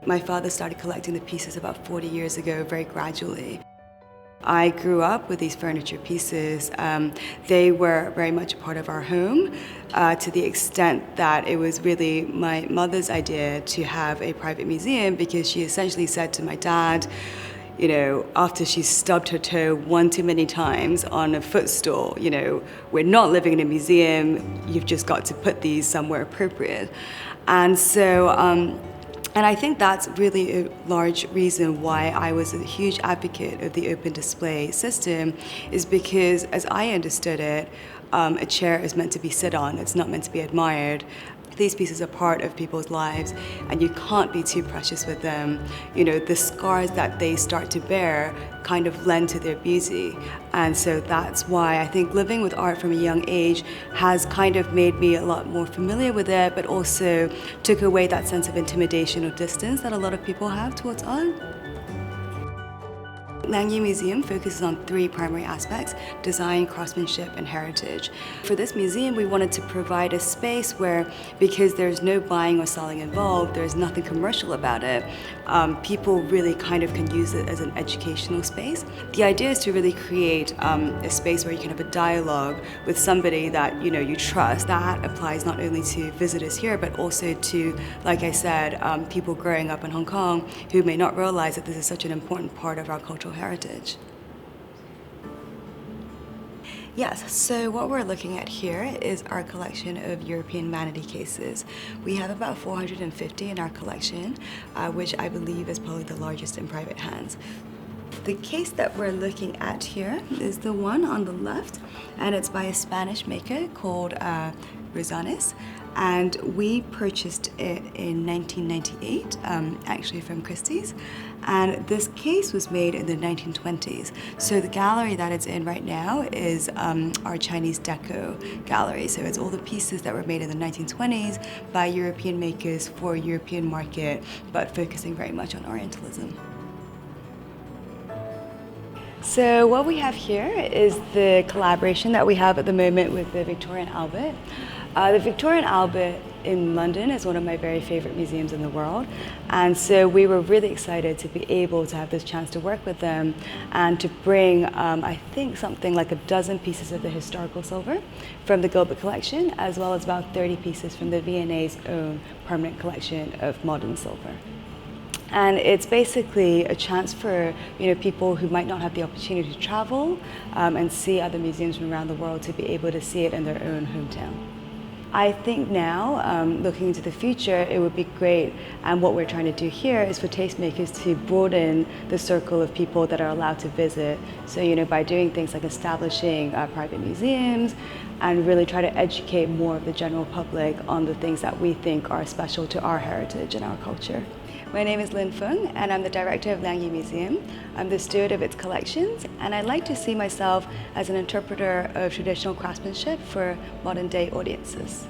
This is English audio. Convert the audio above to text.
My father started collecting the pieces about 40 years ago, very gradually. I grew up with these furniture pieces. They were very much a part of our home to the extent that it was really my mother's idea to have a private museum, because she essentially said to my dad, you know, after she stubbed her toe one too many times on a footstool, you know, we're not living in a museum, you've just got to put these somewhere appropriate. And so, and I think that's really a large reason why I was a huge advocate of the open display system, is because, as I understood it, a chair is meant to be sit on, it's not meant to be admired. These pieces are part of people's lives, and you can't be too precious with them. You know, the scars that they start to bear kind of lend to their beauty. And so that's why I think living with art from a young age has kind of made me a lot more familiar with it, but also took away that sense of intimidation or distance that a lot of people have towards art. Liang Yi Museum focuses on three primary aspects: design, craftsmanship, and heritage. For this museum, we wanted to provide a space where, because there's no buying or selling involved, there's nothing commercial about it, people really kind of can use it as an educational space. The idea is to really create a space where you can have a dialogue with somebody that you trust. That applies not only to visitors here, but also to, like I said, people growing up in Hong Kong who may not realize that this is such an important part of our cultural heritage. Yes, so what we're looking at here is our collection of European vanity cases. We have about 450 in our collection, which I believe is probably the largest in private hands. The case that we're looking at here is the one on the left, and it's by a Spanish maker called Rosanes, and we purchased it in 1998, actually from Christie's, and this case was made in the 1920s. So the gallery that it's in right now is our Chinese Deco gallery. So it's all the pieces that were made in the 1920s by European makers for European market, but focusing very much on Orientalism. So what we have here is the collaboration that we have at the moment with the Victoria and Albert. The Victoria and Albert in London is one of my very favorite museums in the world, and so we were really excited to be able to have this chance to work with them and to bring, I think, something like a dozen pieces of the historical silver from the Gilbert collection, as well as about 30 pieces from the V&A's own permanent collection of modern silver. And it's basically a chance for people who might not have the opportunity to travel and see other museums from around the world to be able to see it in their own hometown. I think now, looking into the future, it would be great, and what we're trying to do here is for tastemakers to broaden the circle of people that are allowed to visit. So by doing things like establishing private museums and really try to educate more of the general public on the things that we think are special to our heritage and our culture. My name is Lynn Fung, and I'm the director of Liang Yi Museum. I'm the steward of its collections, and I like to see myself as an interpreter of traditional craftsmanship for modern day audiences.